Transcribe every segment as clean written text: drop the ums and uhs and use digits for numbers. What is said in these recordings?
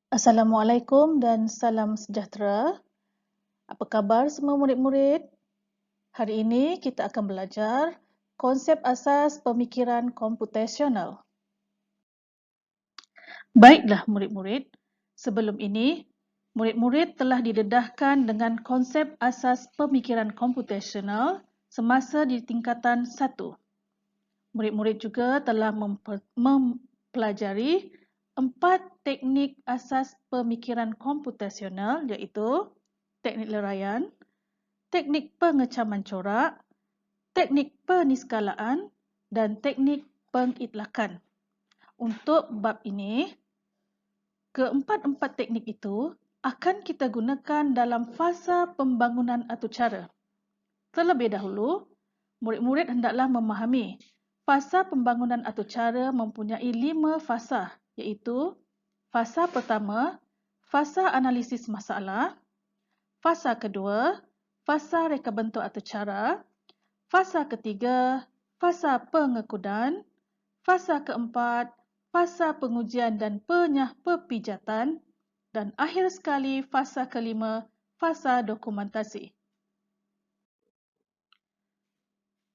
Assalamualaikum dan salam sejahtera. Apa khabar semua murid-murid? Hari ini kita akan belajar konsep asas pemikiran komputasional. Baiklah murid-murid, sebelum ini murid-murid telah didedahkan dengan konsep asas pemikiran komputasional semasa di tingkatan 1. Murid-murid juga telah mempelajari 4 teknik asas pemikiran komputasional iaitu teknik leraian, teknik pengecaman corak, teknik peniskalaan dan teknik pengitlakan. Untuk bab ini, keempat-empat teknik itu akan kita gunakan dalam fasa pembangunan atur-cara. Terlebih dahulu, murid-murid hendaklah memahami fasa pembangunan atur-cara mempunyai 5 fasa, iaitu fasa pertama, fasa analisis masalah, fasa kedua, fasa reka bentuk atur-cara, fasa ketiga, fasa pengekudan, fasa keempat, fasa pengujian dan pepijatan, dan akhir sekali fasa kelima, fasa dokumentasi.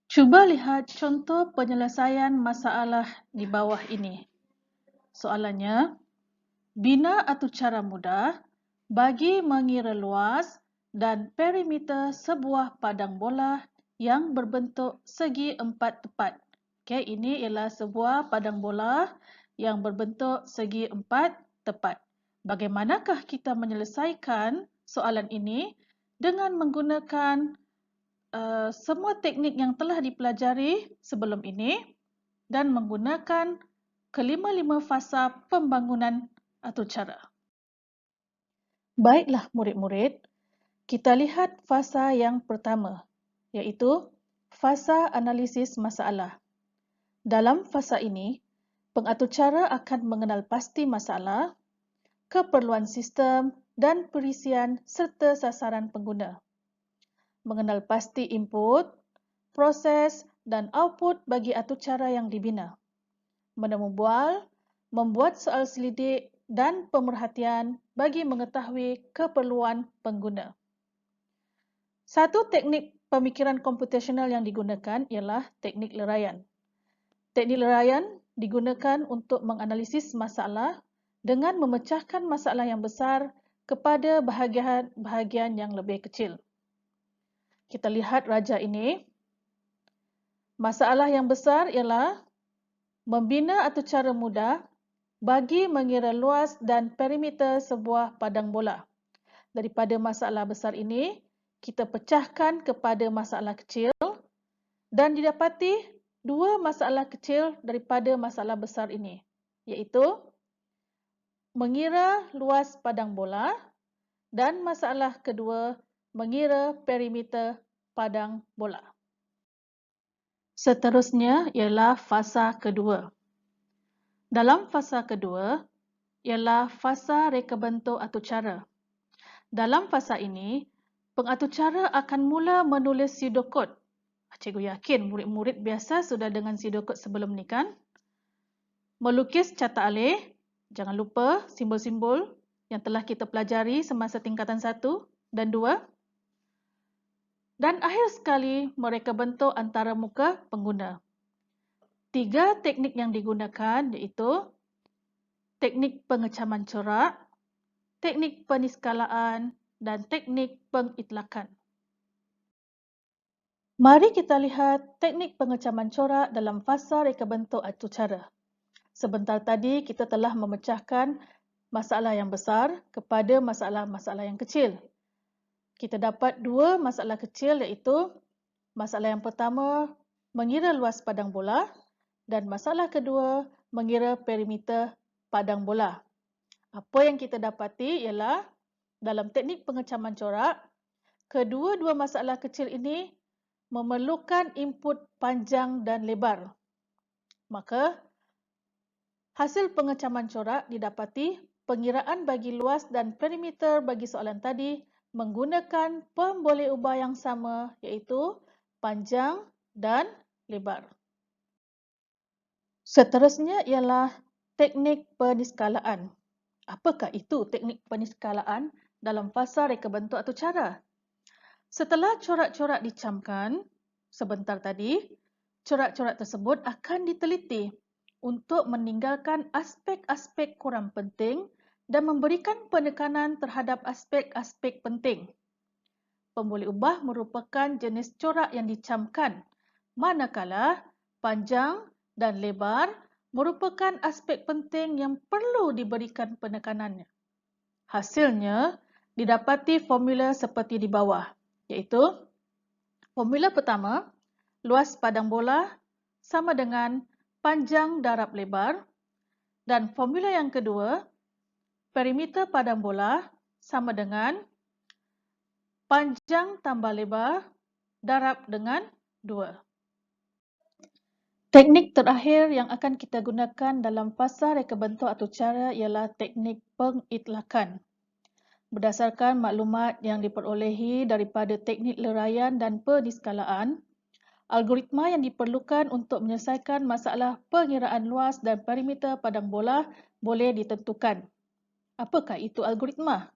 Cuba lihat contoh penyelesaian masalah di bawah ini. Soalannya, bina atur-cara mudah bagi mengira luas dan perimeter sebuah padang bola yang berbentuk segi empat tepat. Okey, ini ialah sebuah padang bola yang berbentuk segi empat tepat. Bagaimanakah kita menyelesaikan soalan ini dengan menggunakan semua teknik yang telah dipelajari sebelum ini dan menggunakan kelima-lima fasa pembangunan atur-cara. Baiklah murid-murid, kita lihat fasa yang pertama, iaitu fasa analisis masalah. Dalam fasa ini, pengaturcara akan mengenal pasti masalah, keperluan sistem dan perisian serta sasaran pengguna. Mengenal pasti input, proses dan output bagi aturcara yang dibina. Menemu bual, membuat soal selidik dan pemerhatian bagi mengetahui keperluan pengguna. Satu teknik pemikiran komputasional yang digunakan ialah teknik leraian. Teknik leraian digunakan untuk menganalisis masalah dengan memecahkan masalah yang besar kepada bahagian-bahagian yang lebih kecil. Kita lihat raja ini. Masalah yang besar ialah membina aturcara mudah bagi mengira luas dan perimeter sebuah padang bola. Daripada masalah besar ini, kita pecahkan kepada masalah kecil dan didapati dua masalah kecil daripada masalah besar ini, iaitu mengira luas padang bola dan masalah kedua, mengira perimeter padang bola. Seterusnya ialah fasa kedua. Dalam fasa kedua ialah fasa reka bentuk aturcara. Dalam fasa ini, pengaturcara akan mula menulis pseudocode. Cikgu yakin murid-murid biasa sudah dengan pseudocode sebelum ni kan? Melukis carta alih, jangan lupa simbol-simbol yang telah kita pelajari semasa tingkatan 1 dan 2. Dan akhir sekali, mereka bentuk antara muka pengguna. 3 teknik yang digunakan iaitu teknik pengecaman corak, teknik peniskalaan dan teknik pengitlakan. Mari kita lihat teknik pengecaman corak dalam fasa reka bentuk aturcara. Sebentar tadi kita telah memecahkan masalah yang besar kepada masalah-masalah yang kecil. Kita dapat dua masalah kecil iaitu masalah yang pertama mengira luas padang bola dan masalah kedua mengira perimeter padang bola. Apa yang kita dapati ialah dalam teknik pengecaman corak, kedua-dua masalah kecil ini memerlukan input panjang dan lebar. Maka, hasil pengecaman corak didapati pengiraan bagi luas dan perimeter bagi soalan tadi menggunakan pemboleh ubah yang sama iaitu panjang dan lebar. Seterusnya ialah teknik peniskalaan. Apakah itu teknik peniskalaan dalam fasa reka bentuk atau cara? Setelah corak-corak dicamkan sebentar tadi, corak-corak tersebut akan diteliti untuk meninggalkan aspek-aspek kurang penting dan memberikan penekanan terhadap aspek-aspek penting. Pemboleh ubah merupakan jenis corak yang dicamkan, manakala panjang dan lebar merupakan aspek penting yang perlu diberikan penekanannya. Hasilnya didapati formula seperti di bawah, iaitu formula pertama, luas padang bola sama dengan panjang darab lebar, dan formula yang kedua, perimeter padang bola sama dengan panjang tambah lebar darab dengan 2. Teknik terakhir yang akan kita gunakan dalam fasa reka bentuk atau cara ialah teknik pengitlakan. Berdasarkan maklumat yang diperolehi daripada teknik leraian dan peniskalaan, algoritma yang diperlukan untuk menyelesaikan masalah pengiraan luas dan perimeter padang bola boleh ditentukan. Apakah itu algoritma?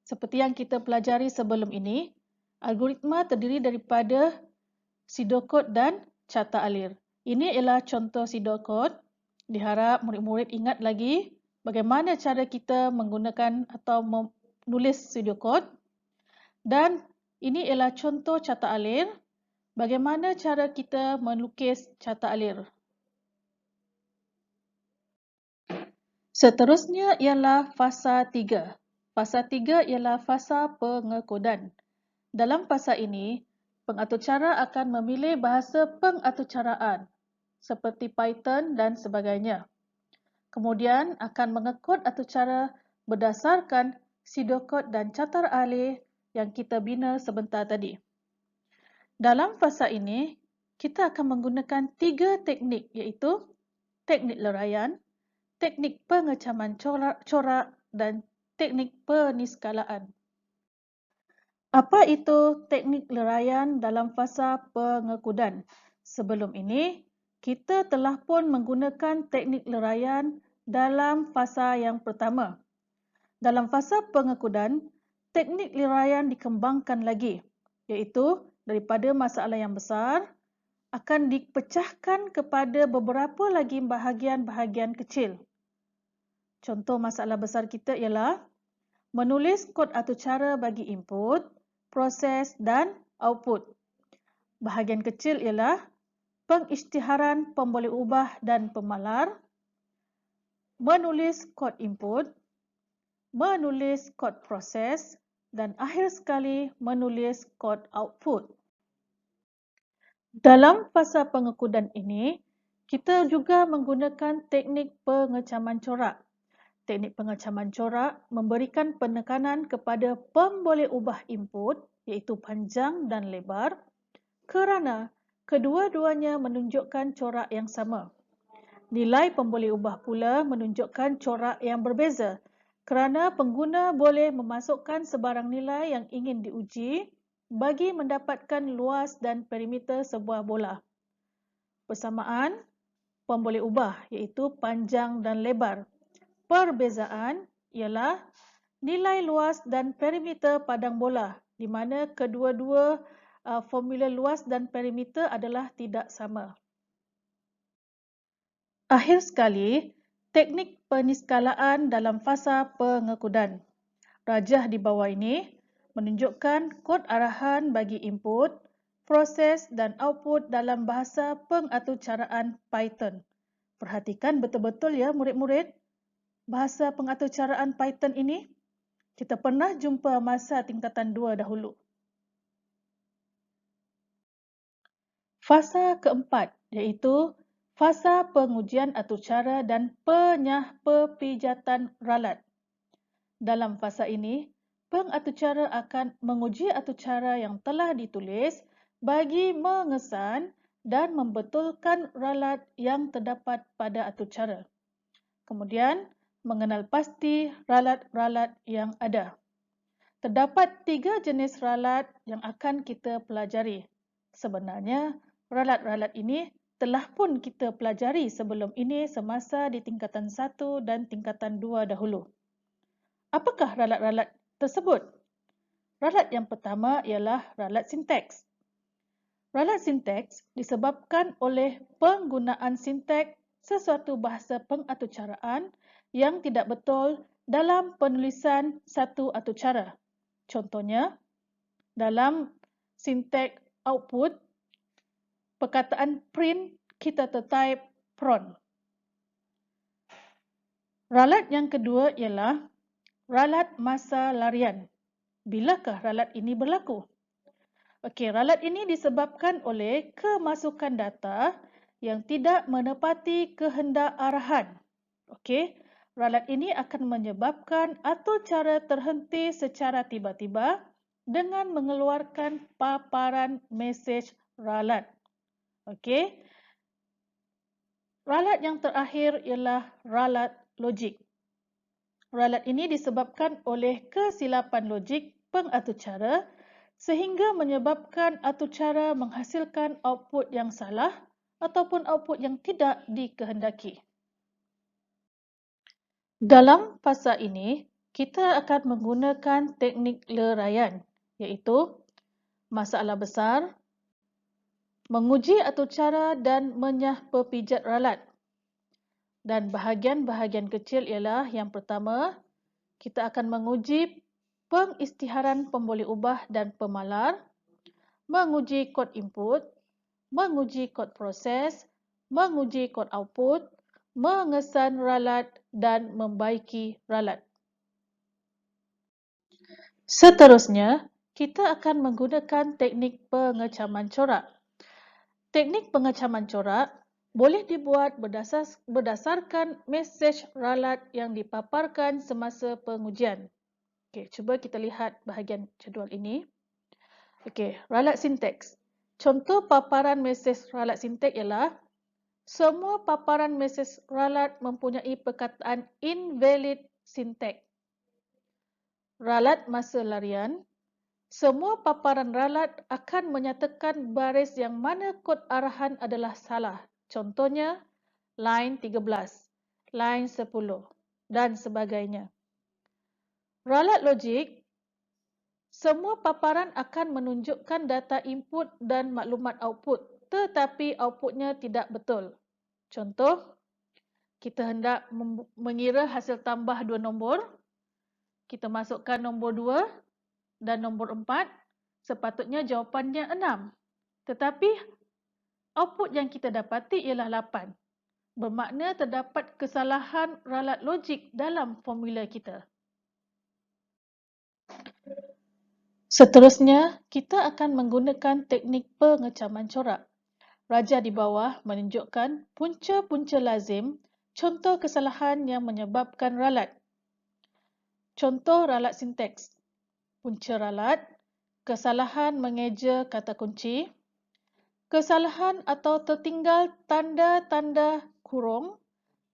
Seperti yang kita pelajari sebelum ini, algoritma terdiri daripada pseudocode dan carta alir. Ini ialah contoh pseudocode. Diharap murid-murid ingat lagi bagaimana cara kita menggunakan atau menulis pseudocode. Dan ini ialah contoh carta alir. Bagaimana cara kita melukis carta alir. Seterusnya ialah fasa 3. Fasa 3 ialah fasa pengekodan. Dalam fasa ini, pengaturcara akan memilih bahasa pengaturcaraan seperti Python dan sebagainya. Kemudian akan mengekod aturcara berdasarkan pseudocode dan carta alir yang kita bina sebentar tadi. Dalam fasa ini, kita akan menggunakan 3 teknik iaitu teknik leraian, teknik pengecaman corak dan teknik peniskalaan. Apa itu teknik leraian dalam fasa pengekodan? Sebelum ini, kita telah pun menggunakan teknik leraian dalam fasa yang pertama. Dalam fasa pengekodan, teknik leraian dikembangkan lagi, iaitu daripada masalah yang besar akan dipecahkan kepada beberapa lagi bahagian-bahagian kecil. Contoh masalah besar kita ialah menulis kod aturcara bagi input, proses dan output. Bahagian kecil ialah pengisytiharan pemboleh ubah dan pemalar, menulis kod input, menulis kod proses dan akhir sekali menulis kod output. Dalam fasa pengekodan ini, kita juga menggunakan teknik pengecaman corak. Teknik pengecaman corak memberikan penekanan kepada pemboleh ubah input iaitu panjang dan lebar kerana kedua-duanya menunjukkan corak yang sama. Nilai pemboleh ubah pula menunjukkan corak yang berbeza kerana pengguna boleh memasukkan sebarang nilai yang ingin diuji bagi mendapatkan luas dan perimeter sebuah bola. Bersamaan, pemboleh ubah iaitu panjang dan lebar. Perbezaan ialah nilai luas dan perimeter padang bola di mana kedua-dua formula luas dan perimeter adalah tidak sama. Akhir sekali, teknik peniskalaan dalam fasa pengekodan. Rajah di bawah ini menunjukkan kod arahan bagi input, proses dan output dalam bahasa pengaturcaraan Python. Perhatikan betul-betul ya murid-murid. Bahasa pengaturcaraan Python ini kita pernah jumpa masa tingkatan 2 dahulu. Fasa keempat iaitu fasa pengujian aturcara dan pepijatan ralat. Dalam fasa ini, pengaturcara akan menguji aturcara yang telah ditulis bagi mengesan dan membetulkan ralat yang terdapat pada aturcara. Kemudian, mengenal pasti ralat-ralat yang ada. Terdapat 3 jenis ralat yang akan kita pelajari. Sebenarnya, ralat-ralat ini telah pun kita pelajari sebelum ini semasa di tingkatan 1 dan tingkatan 2 dahulu. Apakah ralat-ralat tersebut? Ralat yang pertama ialah ralat sinteks. Ralat sinteks disebabkan oleh penggunaan sinteks sesuatu bahasa pengatucaraan yang tidak betul dalam penulisan satu atucara. Contohnya, dalam sinteks output, perkataan print kita tertype prawn. Ralat yang kedua ialah ralat masa larian. Bilakah ralat ini berlaku? Okey, ralat ini disebabkan oleh kemasukan data yang tidak menepati kehendak arahan. Okey, ralat ini akan menyebabkan atucara terhenti secara tiba-tiba dengan mengeluarkan paparan mesej ralat. Okey. Ralat yang terakhir ialah ralat logik. Ralat ini disebabkan oleh kesilapan logik pengatucara sehingga menyebabkan atucara menghasilkan output yang salah ataupun output yang tidak dikehendaki. Dalam fasa ini, kita akan menggunakan teknik leraian, iaitu masalah besar, menguji atucara dan menyah pepijat ralat. Dan bahagian-bahagian kecil ialah yang pertama, kita akan menguji pengisytiharan pemboleh ubah dan pemalar, menguji kod input, menguji kod proses, menguji kod output, mengesan ralat dan membaiki ralat. Seterusnya, kita akan menggunakan teknik pengecaman corak. Teknik pengecaman corak boleh dibuat berdasarkan mesej ralat yang dipaparkan semasa pengujian. Okey, cuba kita lihat bahagian jadual ini. Okey, ralat sinteks. Contoh paparan mesej ralat sinteks ialah semua paparan mesej ralat mempunyai perkataan invalid sinteks. Ralat masa larian. Semua paparan ralat akan menyatakan baris yang mana kod arahan adalah salah. Contohnya, line 13, line 10 dan sebagainya. Ralat logik, semua paparan akan menunjukkan data input dan maklumat output, tetapi outputnya tidak betul. Contoh, kita hendak mengira hasil tambah dua nombor, kita masukkan nombor 2 dan nombor 4, sepatutnya jawapannya 6. Tetapi output yang kita dapati ialah 8. Bermakna terdapat kesalahan ralat logik dalam formula kita. Seterusnya, kita akan menggunakan teknik pengecaman corak. Raja di bawah menunjukkan punca-punca lazim contoh kesalahan yang menyebabkan ralat. Contoh ralat sinteks. Punca ralat, kesalahan mengeja kata kunci, kesalahan atau tertinggal tanda-tanda kurung,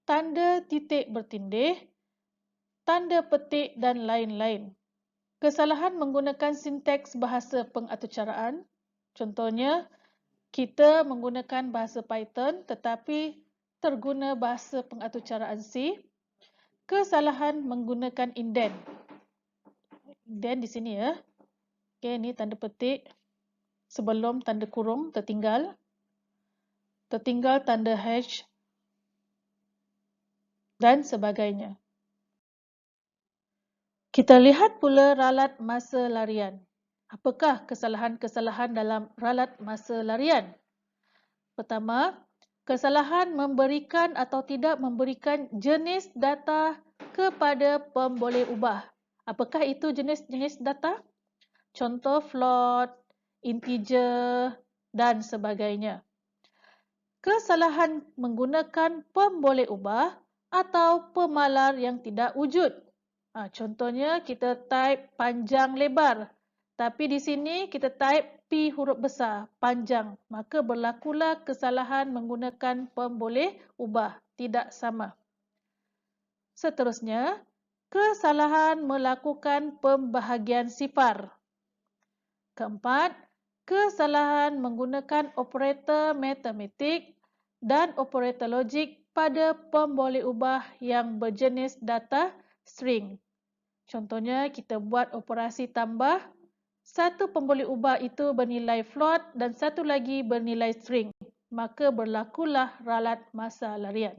tanda titik bertindih, tanda petik dan lain-lain. Kesalahan menggunakan sinteks bahasa pengatucaraan. Contohnya, kita menggunakan bahasa Python tetapi terguna bahasa pengatucaraan C. Kesalahan menggunakan indent. Indent di sini ya. Okey, ini tanda petik sebelum tanda kurung tertinggal. Tertinggal tanda hash dan sebagainya. Kita lihat pula ralat masa larian. Apakah kesalahan-kesalahan dalam ralat masa larian? Pertama, kesalahan memberikan atau tidak memberikan jenis data kepada pemboleh ubah. Apakah itu jenis-jenis data? Contoh float, integer dan sebagainya. Kesalahan menggunakan pemboleh ubah atau pemalar yang tidak wujud. Contohnya kita type panjang lebar. Tapi di sini kita type P huruf besar, panjang. Maka berlakulah kesalahan menggunakan pemboleh ubah. Tidak sama. Seterusnya, kesalahan melakukan pembahagian sifar. Keempat, kesalahan menggunakan operator matematik dan operator logik pada pemboleh ubah yang berjenis data string. Contohnya, kita buat operasi tambah, satu pemboleh ubah itu bernilai float dan satu lagi bernilai string. Maka berlakulah ralat masa larian.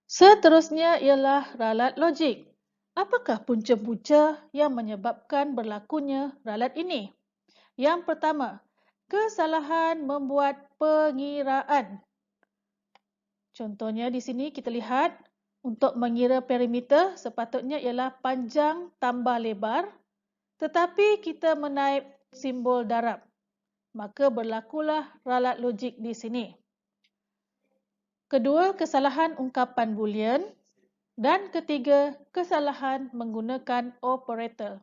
Seterusnya ialah ralat logik. Apakah punca-punca yang menyebabkan berlakunya ralat ini? Yang pertama, kesalahan membuat pengiraan. Contohnya di sini kita lihat, untuk mengira perimeter sepatutnya ialah panjang tambah lebar, tetapi kita menaip simbol darab. Maka berlakulah ralat logik di sini. Kedua, kesalahan ungkapan boolean. Dan ketiga, kesalahan menggunakan operator.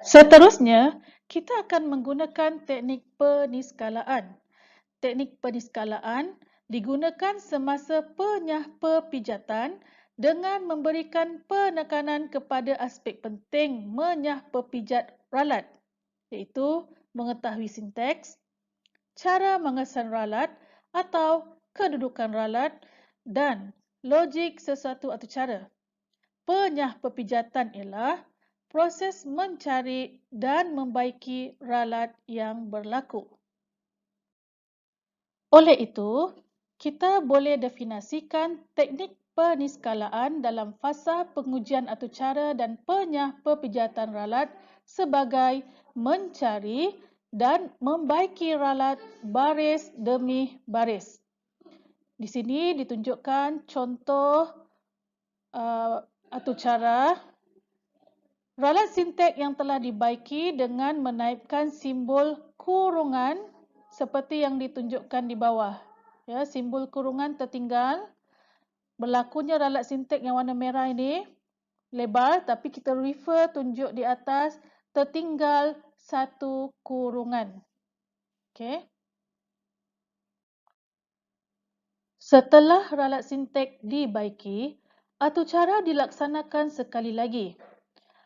Seterusnya, kita akan menggunakan teknik peniskalaan. Teknik peniskalaan digunakan semasa penyah pepijatan dengan memberikan penekanan kepada aspek penting menyah pepijat ralat, iaitu mengetahui sinteks, cara mengesan ralat atau kedudukan ralat dan logik sesuatu atau cara. Penyah pepijatan ialah proses mencari dan membaiki ralat yang berlaku. Oleh itu, kita boleh definisikan teknik peniskalaan dalam fasa pengujian atau cara dan penyah pepijatan ralat sebagai mencari dan membaiki ralat baris demi baris. Di sini ditunjukkan contoh atau cara ralat sintek yang telah dibaiki dengan menaipkan simbol kurungan seperti yang ditunjukkan di bawah. Ya, simbol kurungan tertinggal. Berlakunya ralat sintek yang warna merah ini lebar, tapi kita refer tunjuk di atas tertinggal satu kurungan. Okey. Setelah ralat sintek dibaiki, atur cara dilaksanakan sekali lagi.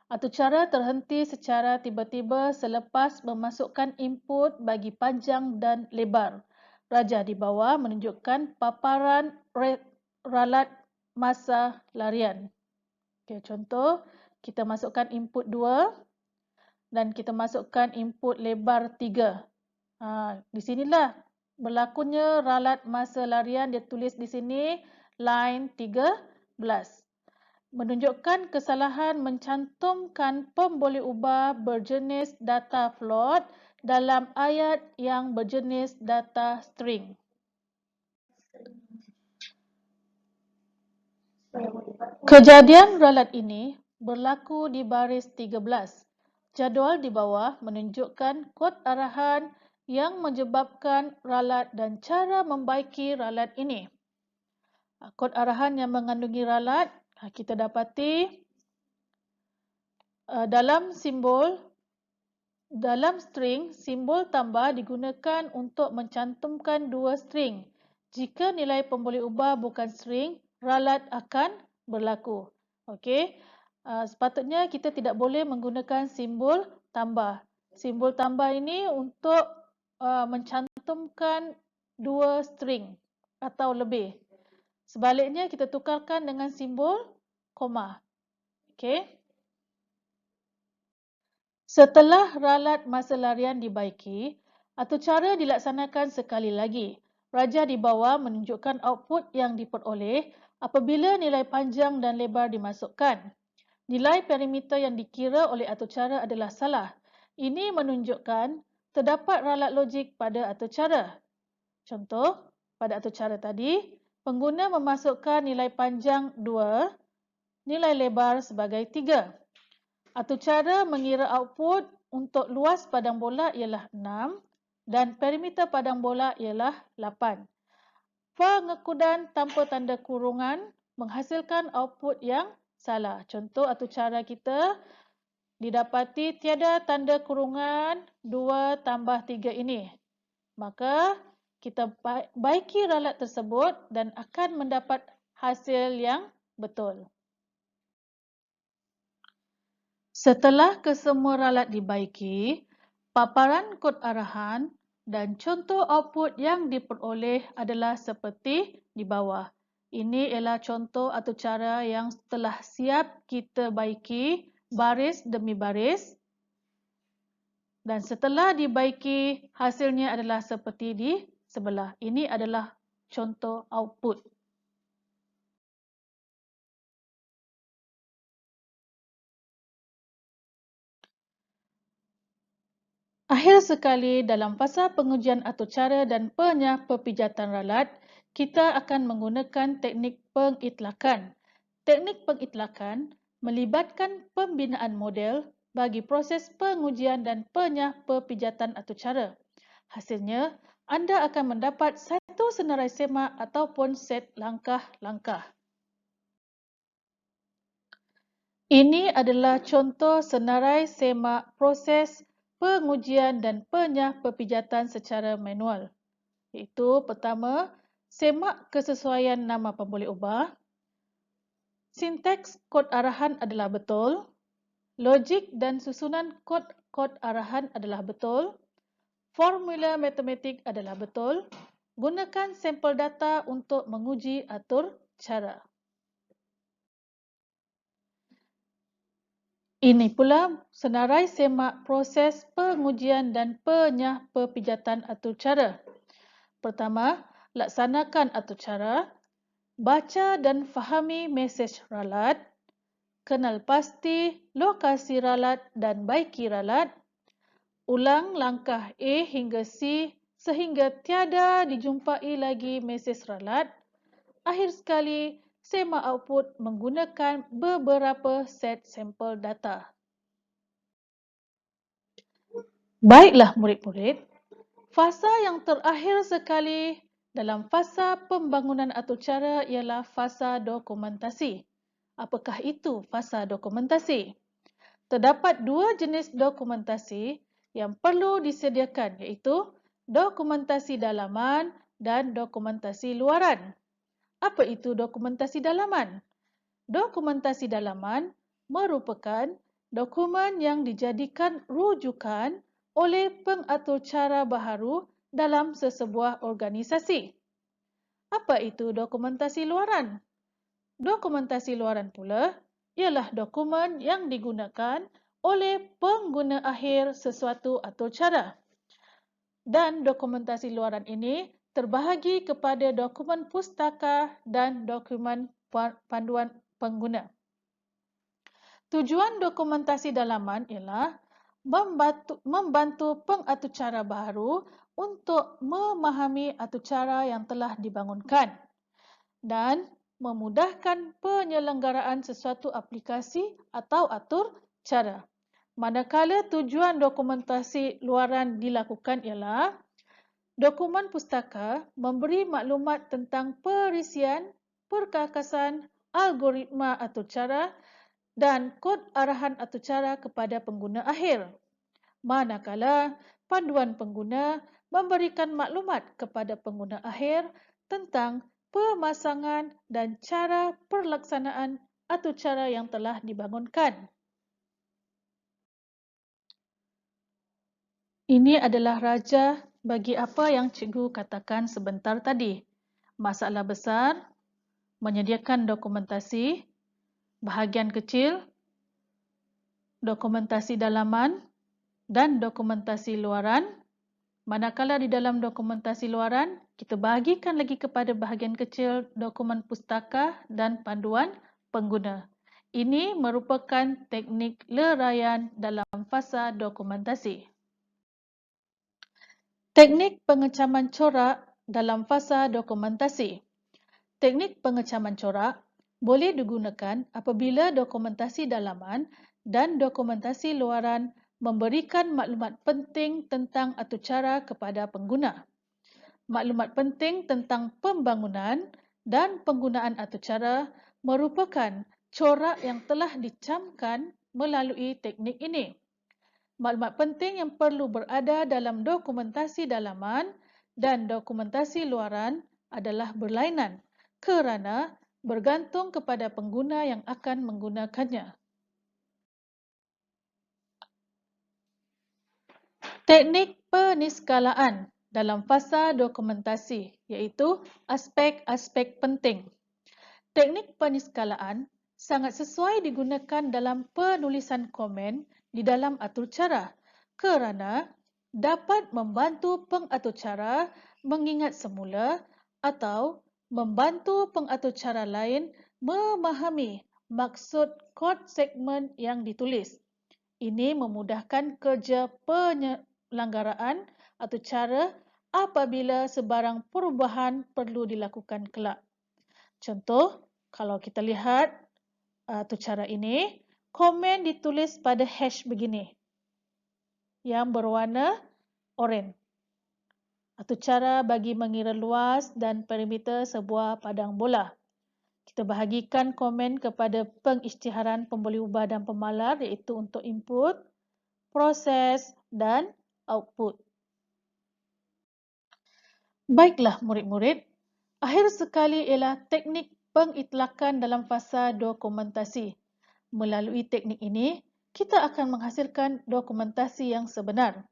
Atur cara terhenti secara tiba-tiba selepas memasukkan input bagi panjang dan lebar. Rajah di bawah menunjukkan paparan ralat masa larian. Okay, contoh, kita masukkan input 2 dan kita masukkan input lebar 3. Di sinilah berlakunya ralat masa larian, dia tulis di sini line 13. Menunjukkan kesalahan mencantumkan pemboleh ubah berjenis data float dalam ayat yang berjenis data string. Kejadian ralat ini berlaku di baris 13. Jadual di bawah menunjukkan kod arahan yang menyebabkan ralat dan cara membaiki ralat ini. Kod arahan yang mengandungi ralat kita dapati dalam string, simbol tambah digunakan untuk mencantumkan dua string. Jika nilai pemboleh ubah bukan string, ralat akan berlaku. Okey. Sepatutnya kita tidak boleh menggunakan simbol tambah. Simbol tambah ini untuk mencantumkan dua string atau lebih. Sebaliknya kita tukarkan dengan simbol koma. Okey. Setelah ralat masa larian dibaiki, atur cara dilaksanakan sekali lagi. Rajah di bawah menunjukkan output yang diperoleh apabila nilai panjang dan lebar dimasukkan. Nilai perimeter yang dikira oleh atur cara adalah salah. Ini menunjukkan terdapat ralat logik pada atur cara. Contoh, pada atur cara tadi, pengguna memasukkan nilai panjang 2, nilai lebar sebagai 3. Atur cara mengira output untuk luas padang bola ialah 6 dan perimeter padang bola ialah 8. Pengekudan tanpa tanda kurungan menghasilkan output yang salah. Contoh atur cara kita didapati tiada tanda kurungan 2 tambah 3 ini. Maka kita baiki ralat tersebut dan akan mendapat hasil yang betul. Setelah kesemua ralat dibaiki, paparan kod arahan Dan contoh output yang diperoleh adalah seperti di bawah. Ini ialah contoh atau cara yang telah siap kita baiki baris demi baris. Dan setelah dibaiki, hasilnya adalah seperti di sebelah. Ini adalah contoh output. Akhir sekali, dalam fasa pengujian atau cara dan penyah-perpijatan ralat, kita akan menggunakan teknik pengitlakan. Teknik pengitlakan melibatkan pembinaan model bagi proses pengujian dan penyah-perpijatan atau cara. Hasilnya, anda akan mendapat satu senarai semak ataupun set langkah-langkah. Ini adalah contoh senarai semak proses pengujian dan penyah-perpijatan secara manual. Iaitu pertama, semak kesesuaian nama pemboleh ubah. Sinteks kod arahan adalah betul. Logik dan susunan kod arahan adalah betul. Formula matematik adalah betul. Gunakan sampel data untuk menguji atur cara. Ini pula senarai semak proses pengujian dan penyah-perpijatan atur cara. Pertama, laksanakan atur cara, baca dan fahami mesej ralat, kenal pasti lokasi ralat dan baiki ralat, ulang langkah A hingga C sehingga tiada dijumpai lagi mesej ralat. Akhir sekali, semak output menggunakan beberapa set sampel data. Baiklah murid-murid, fasa yang terakhir sekali dalam fasa pembangunan atau cara ialah fasa dokumentasi. Apakah itu fasa dokumentasi? Terdapat dua jenis dokumentasi yang perlu disediakan iaitu dokumentasi dalaman dan dokumentasi luaran. Apa itu dokumentasi dalaman? Dokumentasi dalaman merupakan dokumen yang dijadikan rujukan oleh pengatur cara baharu dalam sesebuah organisasi. Apa itu dokumentasi luaran? Dokumentasi luaran pula ialah dokumen yang digunakan oleh pengguna akhir sesuatu atur cara. Dan dokumentasi luaran ini terbahagi kepada dokumen pustaka dan dokumen panduan pengguna. Tujuan dokumentasi dalaman ialah membantu pengatur cara baharu untuk memahami atur cara yang telah dibangunkan dan memudahkan penyelenggaraan sesuatu aplikasi atau atur cara. Manakala tujuan dokumentasi luaran dilakukan ialah dokumen pustaka memberi maklumat tentang perisian, perkakasan, algoritma atur cara dan kod arahan atur cara kepada pengguna akhir. Manakala panduan pengguna memberikan maklumat kepada pengguna akhir tentang pemasangan dan cara perlaksanaan atur cara yang telah dibangunkan. Ini adalah raja bagi apa yang cikgu katakan sebentar tadi. Masalah besar, menyediakan dokumentasi, bahagian kecil, dokumentasi dalaman dan dokumentasi luaran. Manakala di dalam dokumentasi luaran, kita bahagikan lagi kepada bahagian kecil dokumen pustaka dan panduan pengguna. Ini merupakan teknik leraian dalam fasa dokumentasi. Teknik pengecaman corak dalam fasa dokumentasi. Teknik pengecaman corak boleh digunakan apabila dokumentasi dalaman dan dokumentasi luaran memberikan maklumat penting tentang atur cara kepada pengguna. Maklumat penting tentang pembangunan dan penggunaan atur cara merupakan corak yang telah dicamkan melalui teknik ini. Maklumat penting yang perlu berada dalam dokumentasi dalaman dan dokumentasi luaran adalah berlainan kerana bergantung kepada pengguna yang akan menggunakannya. Teknik peniskalaan dalam fasa dokumentasi, iaitu aspek-aspek penting. Teknik peniskalaan sangat sesuai digunakan dalam penulisan komen di dalam aturcara kerana dapat membantu pengaturcara mengingat semula atau membantu pengaturcara lain memahami maksud kod segmen yang ditulis. Ini memudahkan kerja penyelenggaraan aturcara apabila sebarang perubahan perlu dilakukan kelak. Contoh, kalau kita lihat aturcara ini, komen ditulis pada hash begini yang berwarna oranye. Aturcara bagi mengira luas dan perimeter sebuah padang bola. Kita bahagikan komen kepada pengisytiharan pembeli ubah dan pemalar iaitu untuk input, proses dan output. Baiklah murid-murid, akhir sekali ialah teknik pengitlakan dalam fasa dokumentasi. Melalui teknik ini, kita akan menghasilkan dokumentasi yang sebenar.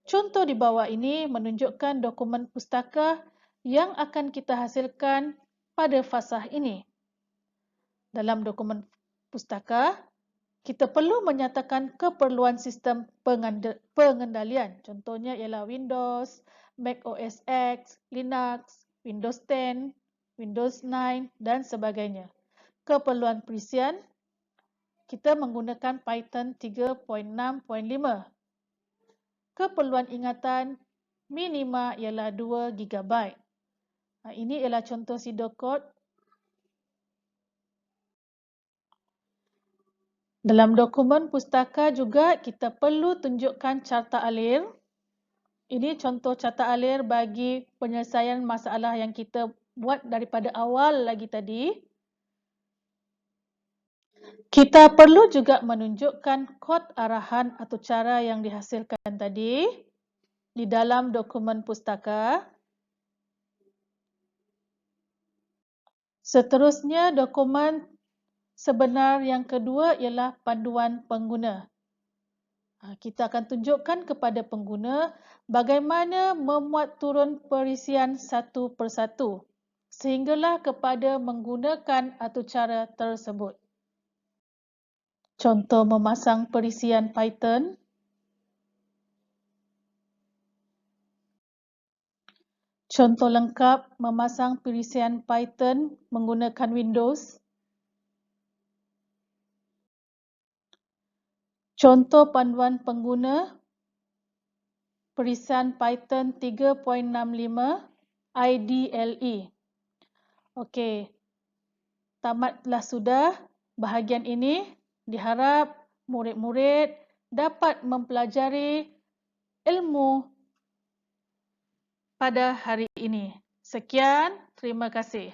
Contoh di bawah ini menunjukkan dokumen pustaka yang akan kita hasilkan pada fasa ini. Dalam dokumen pustaka, kita perlu menyatakan keperluan sistem pengendalian. Contohnya ialah Windows, Mac OS X, Linux, Windows 10, Windows 9 dan sebagainya. Keperluan perisian, kita menggunakan Python 3.6.5. Keperluan ingatan minima ialah 2 GB. Ini ialah contoh pseudocode. Dalam dokumen pustaka juga kita perlu tunjukkan carta alir. Ini contoh carta alir bagi penyelesaian masalah yang kita buat daripada awal lagi tadi. Kita perlu juga menunjukkan kod arahan atau cara yang dihasilkan tadi di dalam dokumen pustaka. Seterusnya, dokumen sebenar yang kedua ialah panduan pengguna. Kita akan tunjukkan kepada pengguna bagaimana memuat turun perisian satu persatu sehinggalah kepada menggunakan aturcara tersebut. Contoh memasang perisian Python. Contoh lengkap memasang perisian Python menggunakan Windows. Contoh panduan pengguna perisian Python 3.65 IDLE. Okey, tamatlah sudah bahagian ini. Diharap murid-murid dapat mempelajari ilmu pada hari ini. Sekian, terima kasih.